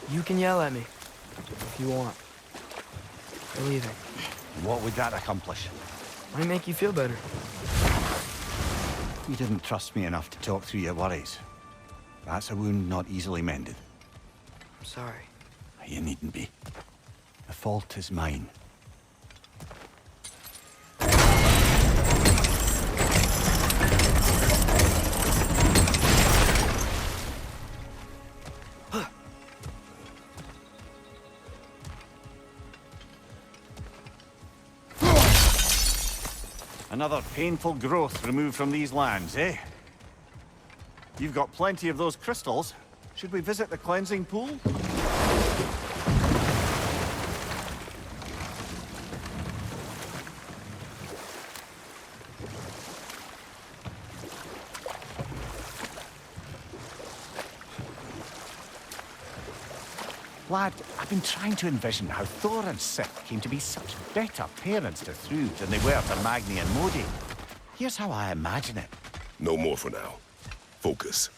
You can yell at me if you want. For leaving. What would that accomplish? Might make you feel better. You didn't trust me enough to talk through your worries. That's a wound not easily mended. I'm sorry. You needn't be. The fault is mine. Another painful growth removed from these lands, eh? You've got plenty of those crystals. Should we visit the cleansing pool? Lad, I've been trying to envision how Thor and Sif came to be such better parents to Thrud than they were to Magni and Modi. Here's how I imagine it. No more for now. Focus.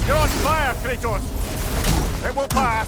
You're on fire, Kratos! It will pass!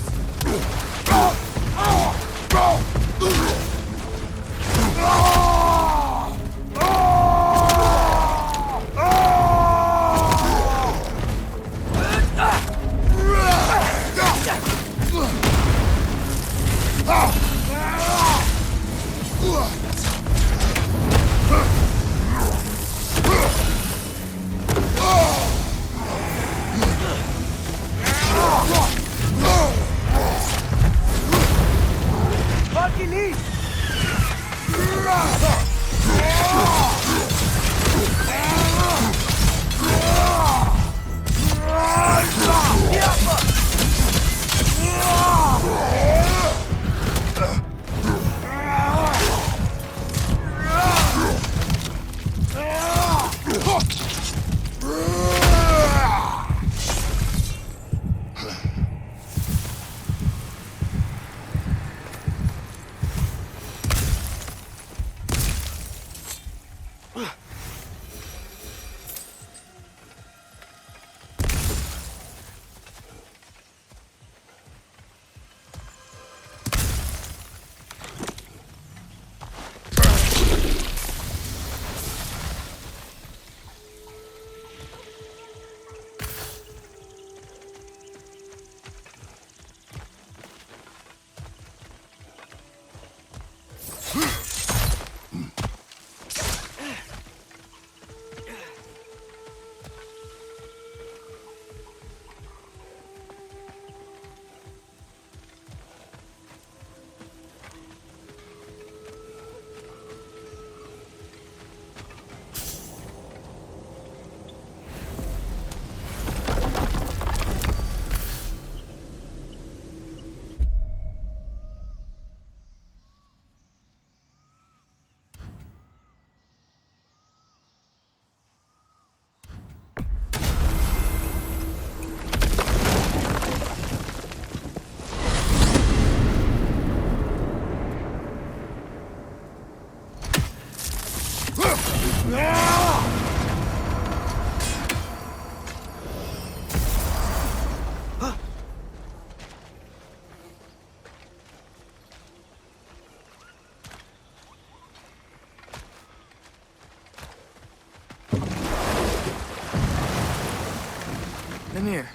here.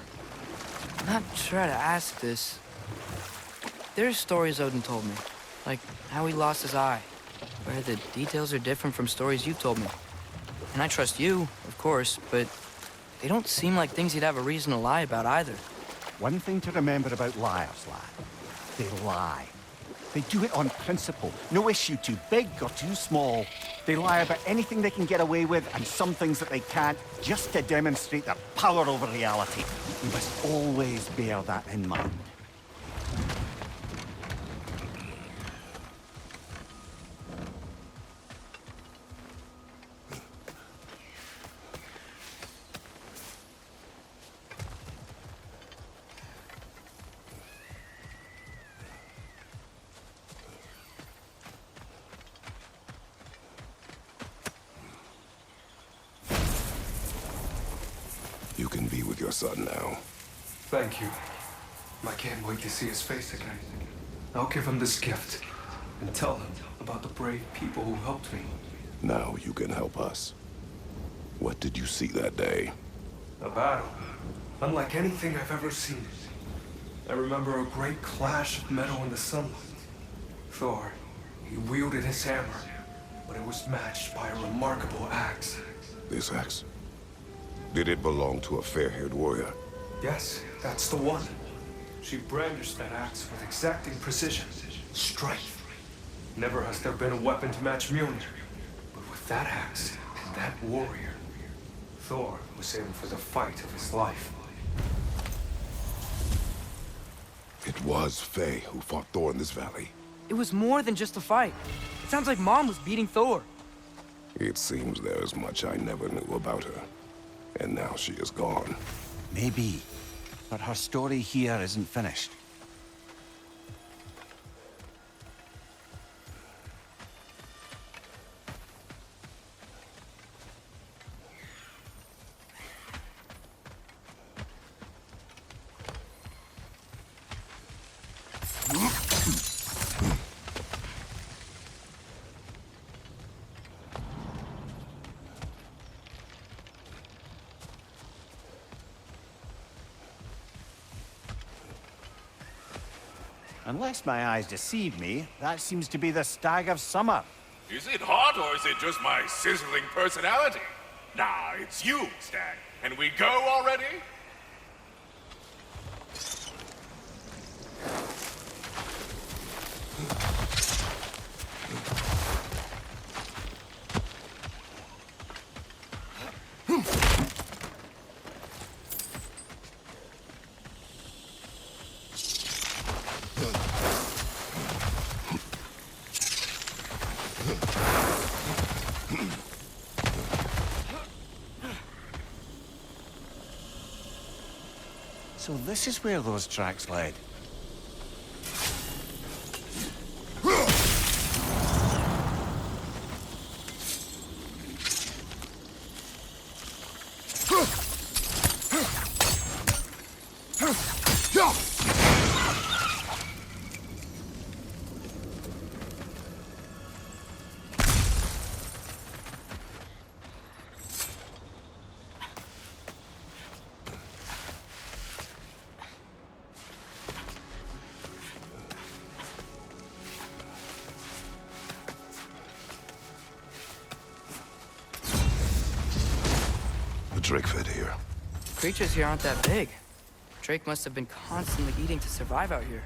I'm not sure how to ask this. There's stories Odin told me, like how he lost his eye, where the details are different from stories you've told me. And I trust you, of course, but they don't seem like things he'd have a reason to lie about either. One thing to remember about liars, lad. They lie. They do it on principle. No issue too big or too small. They lie about anything they can get away with and some things that they can't, just to demonstrate their power over reality. We must always bear that in mind. You can be with your son now. Thank you. I can't wait to see his face again. I'll give him this gift and tell him about the brave people who helped me. Now you can help us. What did you see that day? A battle, unlike anything I've ever seen. I remember a great clash of metal in the sunlight. Thor, he wielded his hammer, but it was matched by a remarkable axe. This axe? Did it belong to a fair-haired warrior? Yes, that's the one. She brandished that axe with exacting precision, strength. Never has there been a weapon to match Mjolnir. But with that axe and that warrior, Thor was in for the fight of his life. It was Faye who fought Thor in this valley. It was more than just a fight. It sounds like Mom was beating Thor. It seems there is much I never knew about her. And now she is gone. Maybe, but her story here isn't finished. Unless my eyes deceive me, that seems to be the Stag of Summer. Is it hot, or is it just my sizzling personality? Nah, it's you, Stag. And we go already? So this is where those tracks led. Drake fed here. Creatures here aren't that big. Drake must have been constantly eating to survive out here.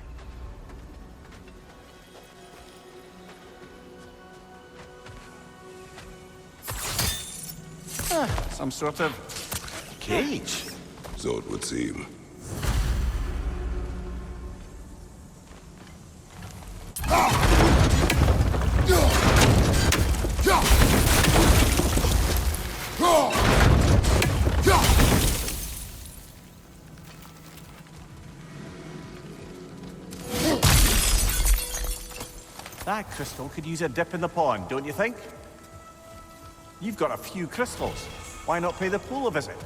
Some sort of cage. So it would seem. That crystal could use a dip in the pond, don't you think? You've got a few crystals. Why not pay the pool a visit?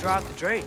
throw out the Drake.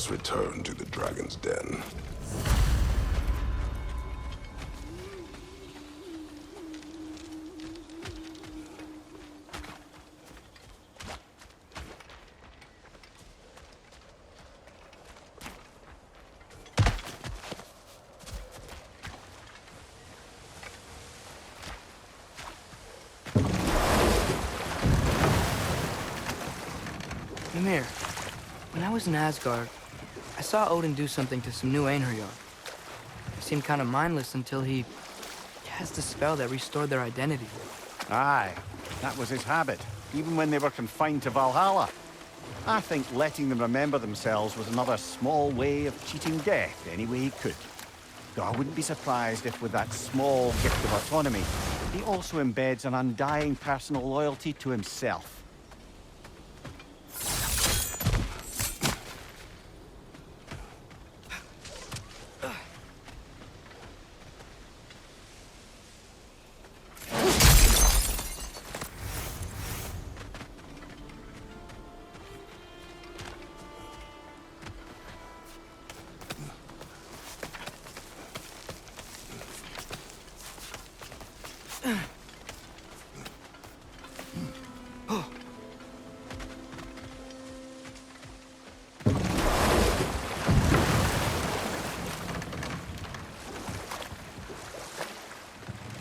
Return to the dragon's den. Ymir, when I was in Asgard, I saw Odin do something to some new Einherjar. It seemed kind of mindless until he cast a spell that restored their identity. Aye, that was his habit, even when they were confined to Valhalla. I think letting them remember themselves was another small way of cheating death any way he could. Though I wouldn't be surprised if with that small gift of autonomy, he also embeds an undying personal loyalty to himself.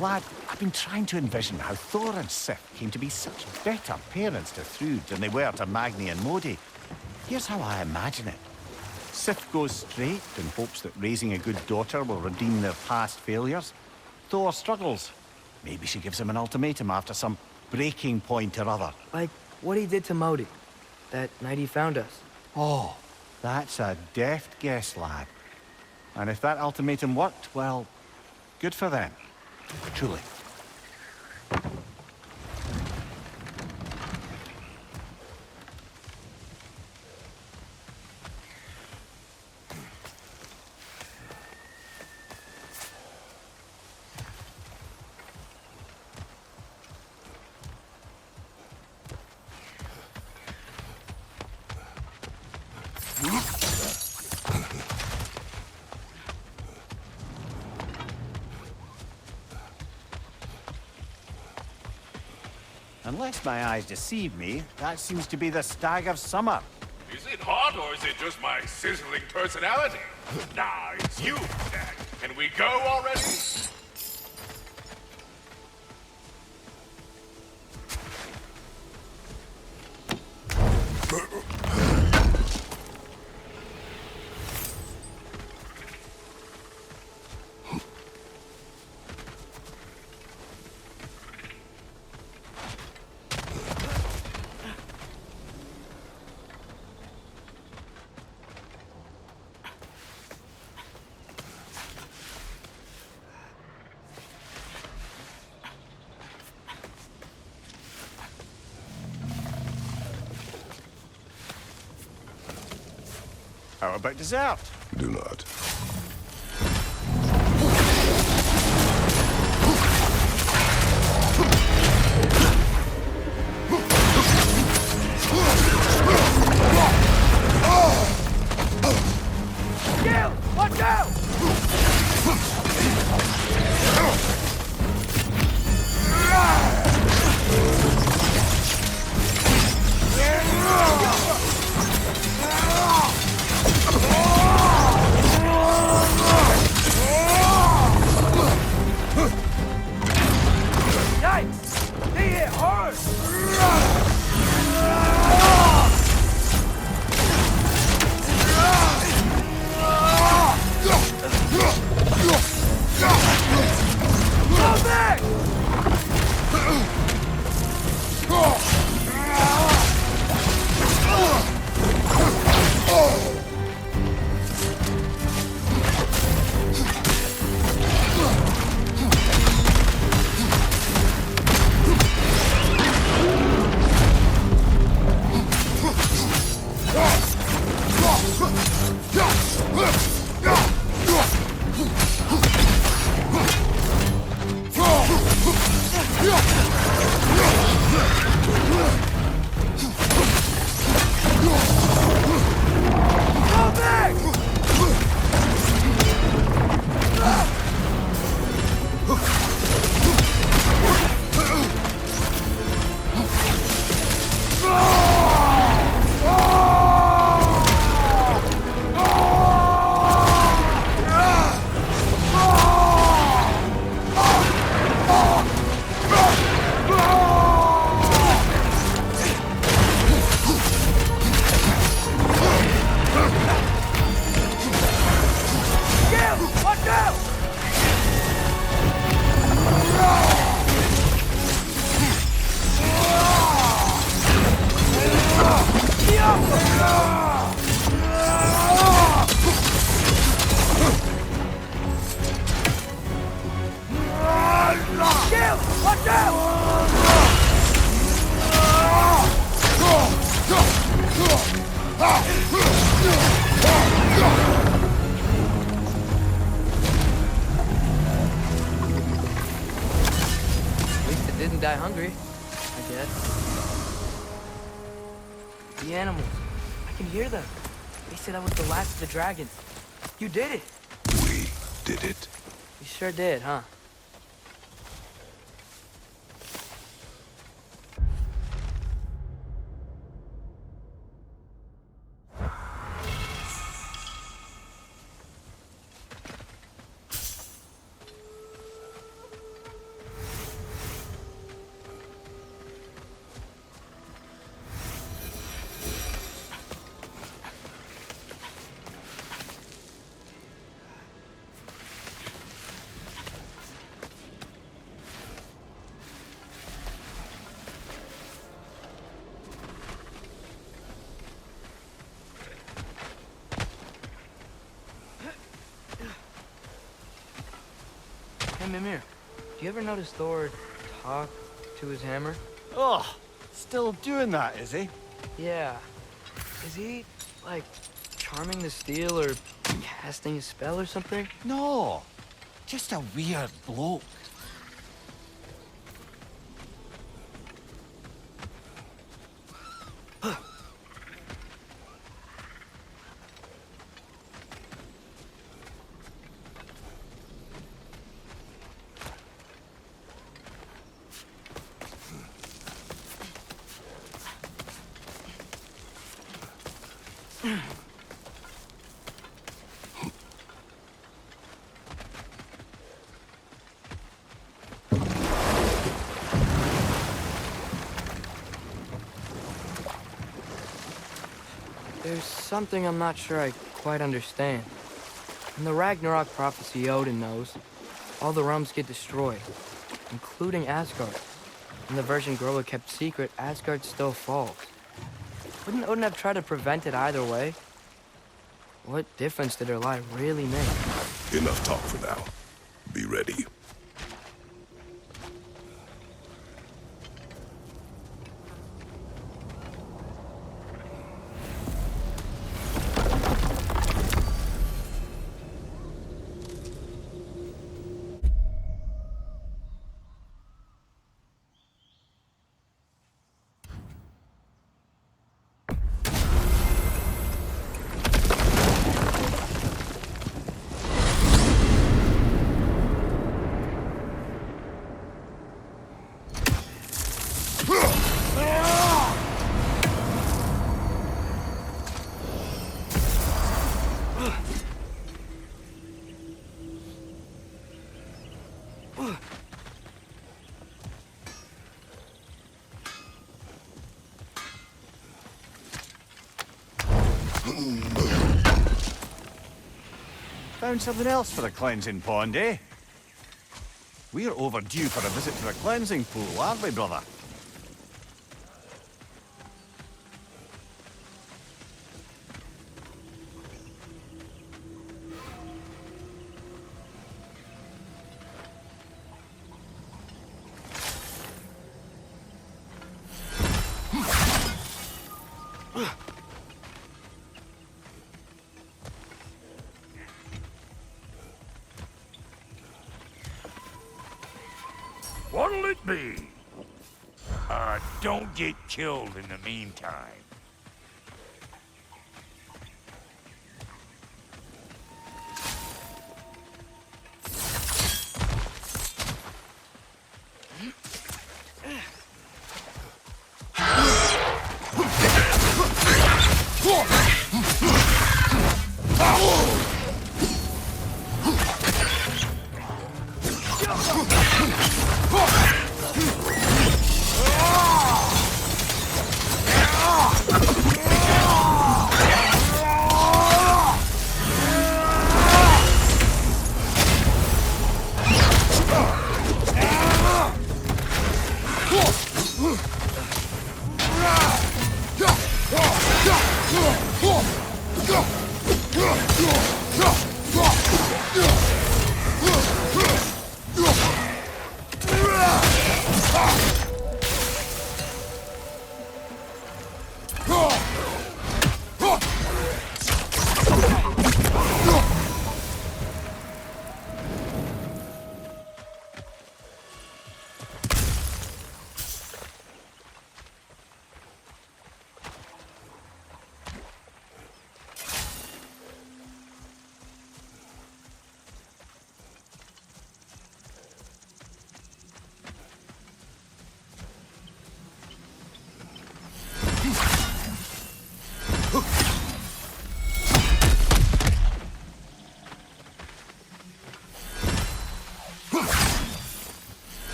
Lad, I've been trying to envision how Thor and Sif came to be such better parents to Thrud than they were to Magni and Modi. Here's how I imagine it. Sif goes straight in hopes that raising a good daughter will redeem their past failures. Thor struggles. Maybe she gives him an ultimatum after some breaking point or other. Like what he did to Modi, that night he found us. Oh, that's a deft guess, lad. And if that ultimatum worked, well, good for them. Truly. Unless my eyes deceive me, that seems to be the stag of summer. Is it hot or is it just my sizzling personality? Nah, it's you, Stag. Can we go already? How about dessert? Do not. Gil, watch out! The animals. I can hear them. They said I was the last of the dragons. You did it. We did it. You sure did, huh? Hey, Mimir, do you ever notice Thor talk to his hammer? Oh, still doing that, is he? Yeah. Is he, like, charming the steel or casting a spell or something? No, just a weird bloke. There's something I'm not sure I quite understand. In the Ragnarok prophecy Odin knows, all the realms get destroyed, including Asgard. In the version Groa kept secret, Asgard still falls. Wouldn't Odin have tried to prevent it either way? What difference did her lie really make? Enough talk for now. Be ready. Found something else for the cleansing pond, eh? We're overdue for a visit to the cleansing pool, aren't we, brother? What'll it be? Don't get killed in the meantime.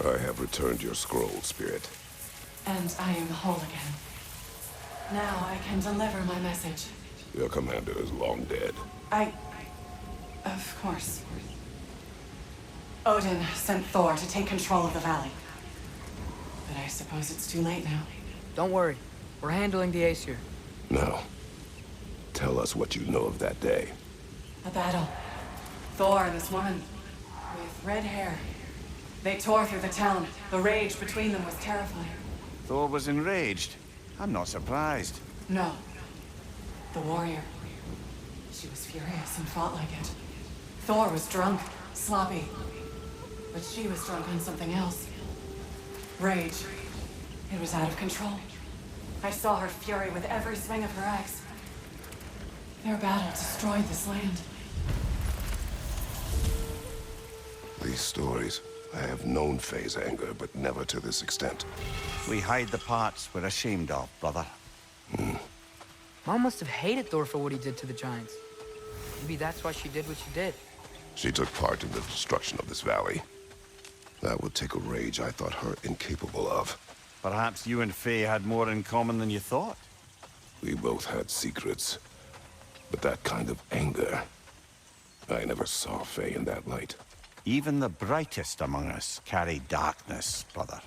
I have returned your scroll, Spirit. And I am whole again. Now I can deliver my message. Your commander is long dead. Of course. Odin sent Thor to take control of the valley. But I suppose it's too late now. Don't worry. We're handling the Aesir. Now, tell us what you know of that day. A battle. Thor and this woman with red hair. They tore through the town. The rage between them was terrifying. Thor was enraged. I'm not surprised. No. The warrior. She was furious and fought like it. Thor was drunk, sloppy. But she was drunk on something else. Rage. It was out of control. I saw her fury with every swing of her axe. Their battle destroyed this land. These stories, I have known Faye's anger, but never to this extent. We hide the parts we're ashamed of, brother. Mom must have hated Thor for what he did to the giants. Maybe that's why she did what she did. She took part in the destruction of this valley. That would take a rage I thought her incapable of. Perhaps you and Faye had more in common than you thought. We both had secrets. But that kind of anger... I never saw Faye in that light. Even the brightest among us carry darkness, brother.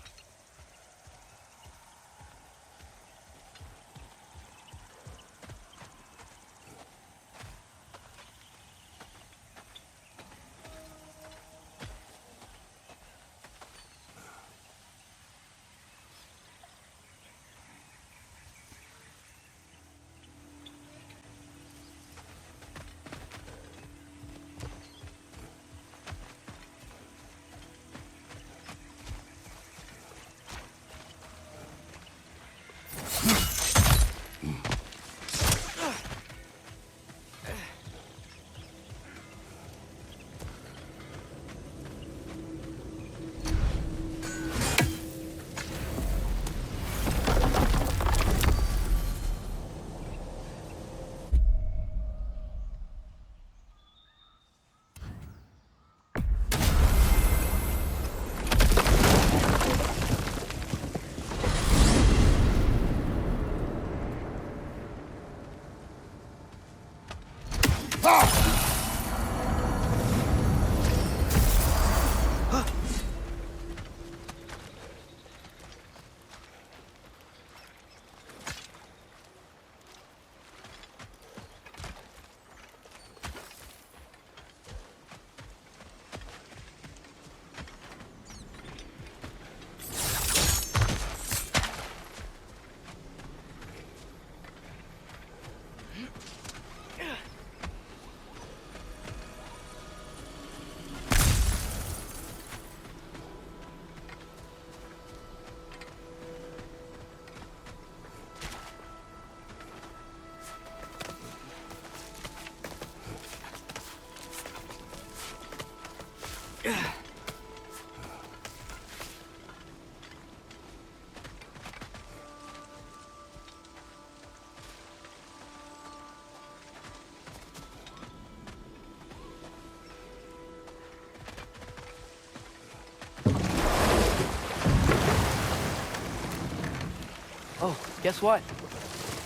Oh, guess what?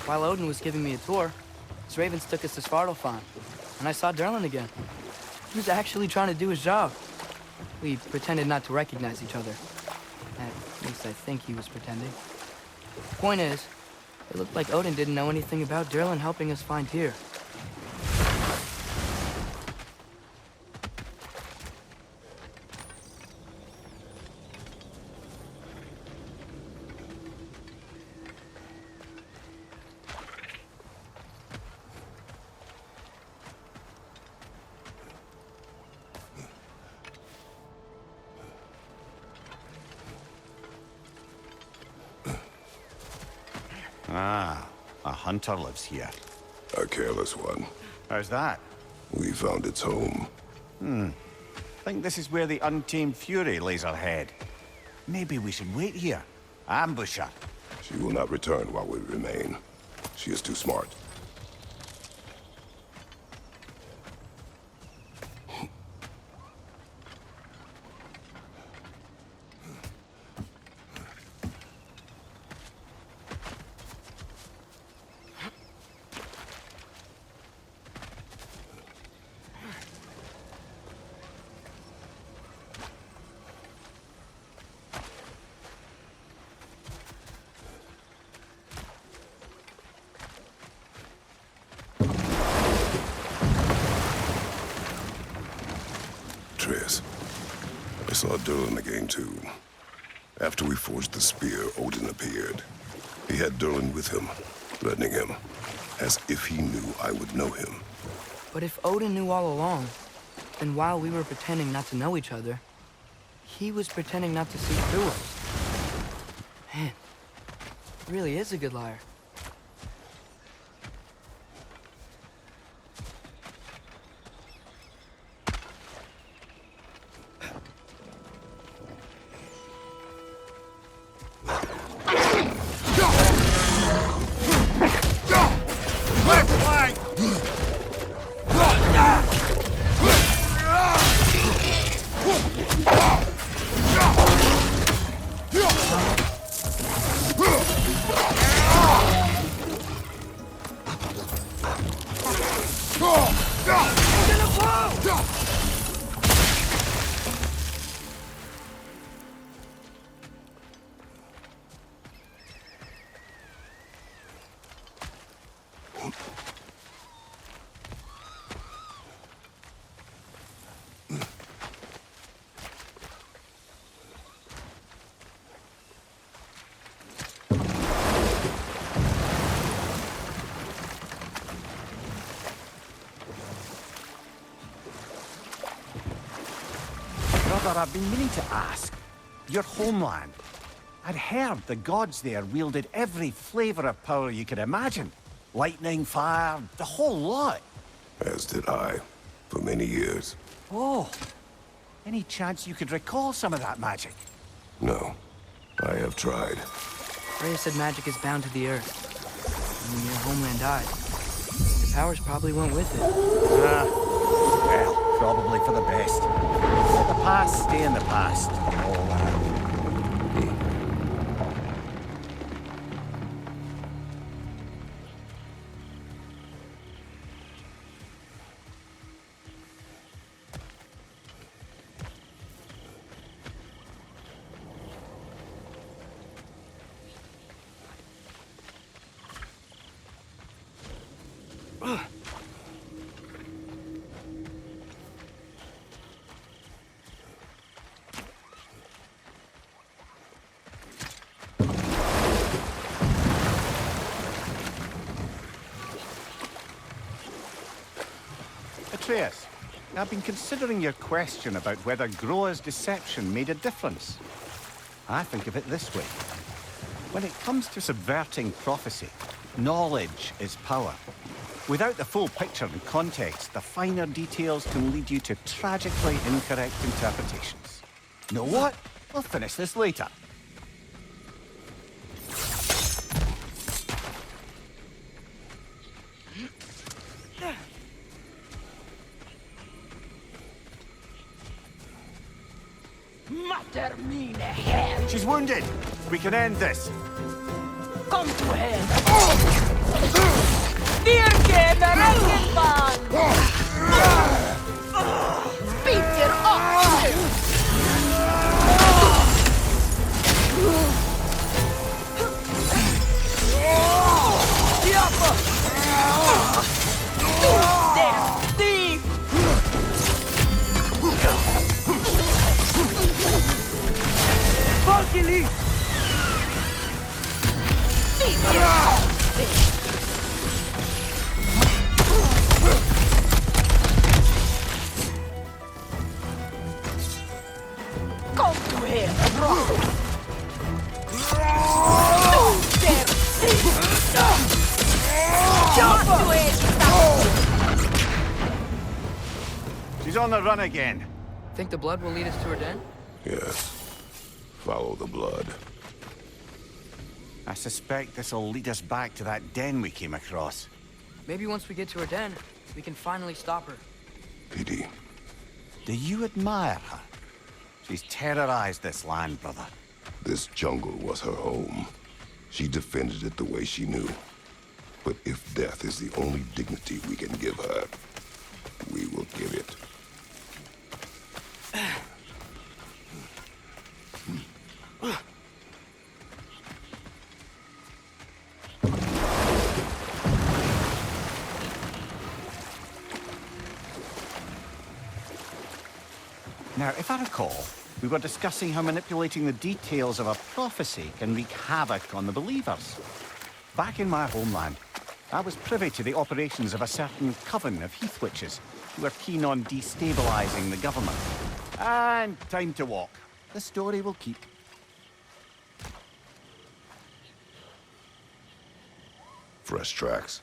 While Odin was giving me a tour, his ravens took us to Svartalfheim, and I saw Durlin again. He was actually trying to do his job. We pretended not to recognize each other. At least I think he was pretending. Point is, it looked like Odin didn't know anything about Durlin helping us find Tyr. Ah, a hunter lives here. A careless one. How's that? We found its home. Think this is where the untamed fury lays her head. Maybe we should wait here. Ambush her. She will not return while we remain. She is too smart. Atreus. I saw Durlin again too. After we forged the spear, Odin appeared. He had Durlin with him, threatening him, as if he knew I would know him. But if Odin knew all along, then while we were pretending not to know each other, he was pretending not to see through us. Man, he really is a good liar. Brother, I've been meaning to ask. Your homeland. I'd heard the gods there wielded every flavor of power you could imagine. Lightning, fire, the whole lot. As did I, for many years. Oh, any chance you could recall some of that magic? No, I have tried. Freya said magic is bound to the earth. When your homeland died, your powers probably went with it. Well, probably for the best. Let the past stay in the past, and all that. Atreus, I've been considering your question about whether Groa's deception made a difference. I think of it this way. When it comes to subverting prophecy, knowledge is power. Without the full picture and context, the finer details can lead you to tragically incorrect interpretations. Know what? We'll finish this later. She's wounded. We can end this. Come to hell. Dirken Ragnarok! Peter on the run again. Think the blood will lead us to her den? Yes. Follow the blood. I suspect this'll lead us back to that den we came across. Maybe once we get to her den, we can finally stop her. PD. Do you admire her? She's terrorized this land, brother. This jungle was her home. She defended it the way she knew. But if death is the only dignity we can give her, we will give it. Now, if I recall, we were discussing how manipulating the details of a prophecy can wreak havoc on the believers. Back in my homeland, I was privy to the operations of a certain coven of heath witches who were keen on destabilizing the government. And time to walk. The story will keep. Fresh tracks.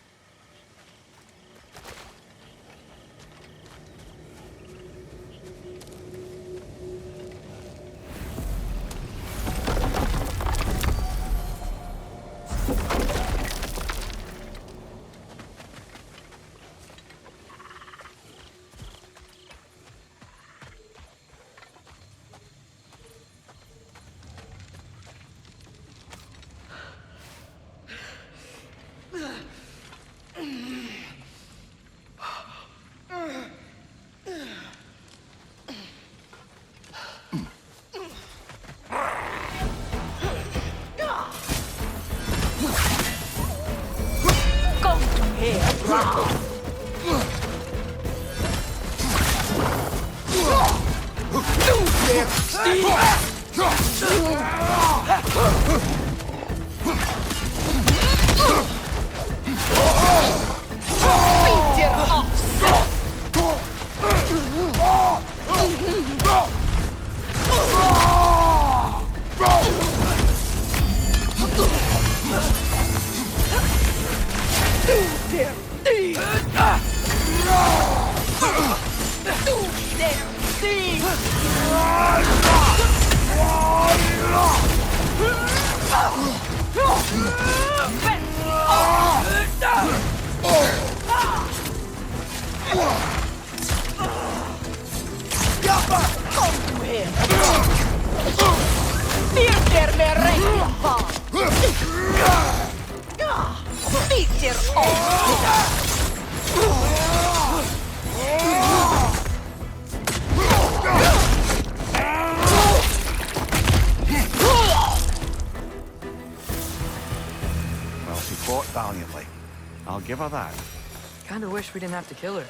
Well, she fought valiantly. I'll give her that. Kinda wish we didn't have to kill her.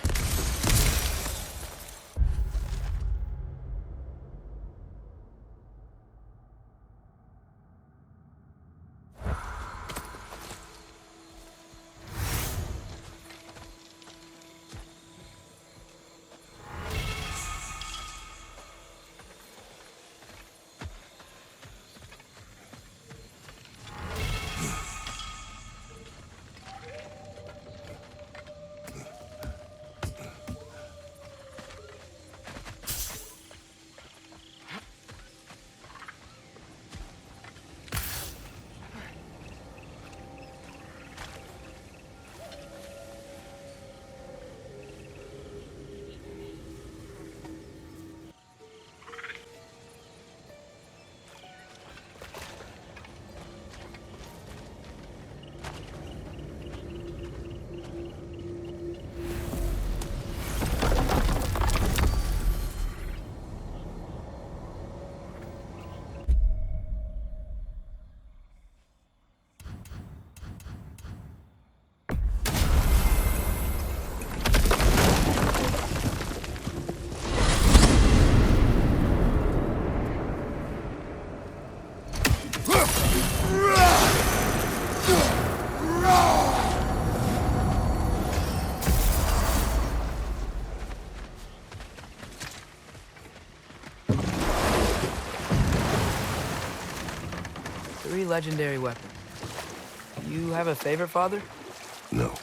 Legendary weapon. You have a favorite, Father? No.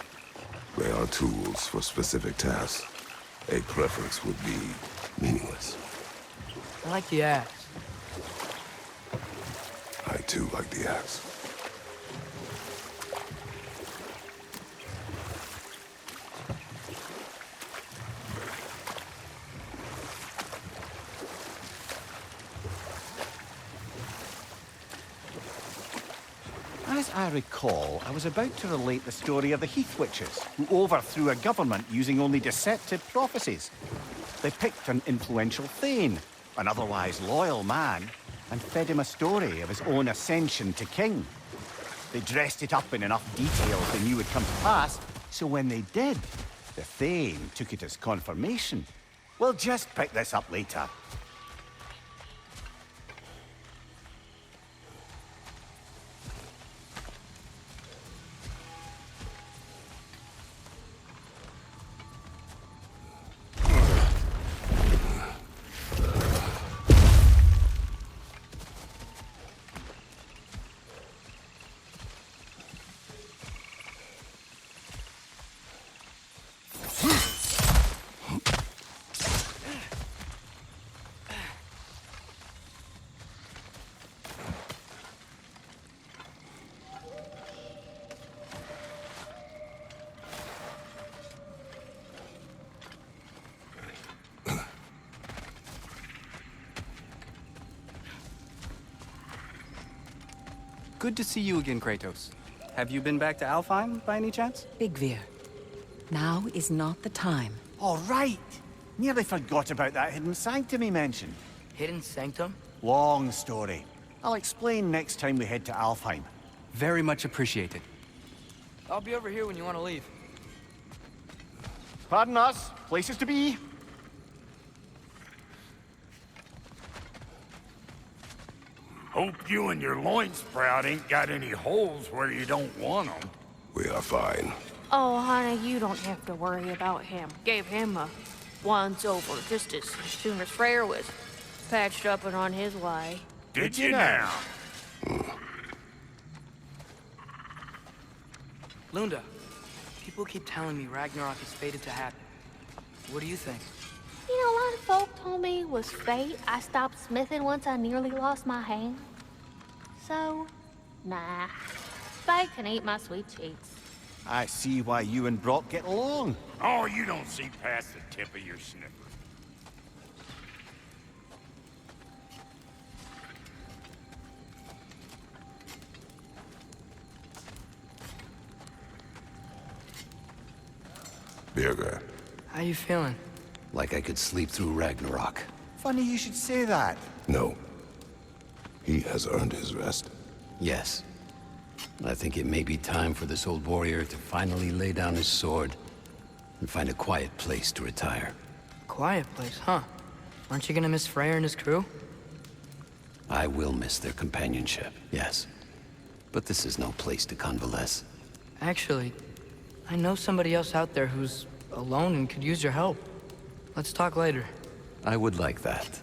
They are tools for specific tasks. a preference would be meaningless. I like the axe. I too like the axe. As I recall, I was about to relate the story of the Heath Witches, who overthrew a government using only deceptive prophecies. They picked an influential Thane, an otherwise loyal man, and fed him a story of his own ascension to king. They dressed it up in enough details they knew would come to pass, so when they did, the Thane took it as confirmation. We'll just pick this up later. Good to see you again, Kratos. Have you been back to Alfheim, by any chance? Bigvir, now is not the time. All right! Nearly forgot about that hidden sanctum he mentioned. Hidden sanctum? Long story. I'll explain next time we head to Alfheim. Very much appreciated. I'll be over here when you want to leave. Pardon us. Places to be. Hope you and your loin sprout ain't got any holes where you don't want them. We are fine. Oh, honey, you don't have to worry about him. Gave him a once-over just as soon as Freyr was patched up and on his way. Did you now? Lunda, people keep telling me Ragnarok is fated to happen. What do you think? You know, a lot of folk told me it was fate. I stopped smithing once I nearly lost my hand. So, nah. Fate can eat my sweet cheeks. I see why you and Brock get along. Oh, you don't see past the tip of your sniffer. Birger, How you feeling? Like I could sleep through Ragnarok. Funny you should say that. no. He has earned his rest. Yes. I think it may be time for this old warrior to finally lay down his sword and find a quiet place to retire. Quiet place, huh? Aren't you gonna miss Freyr and his crew? I will miss their companionship, yes. But this is no place to convalesce. Actually, I know somebody else out there who's alone and could use your help. Let's talk later. I would like that.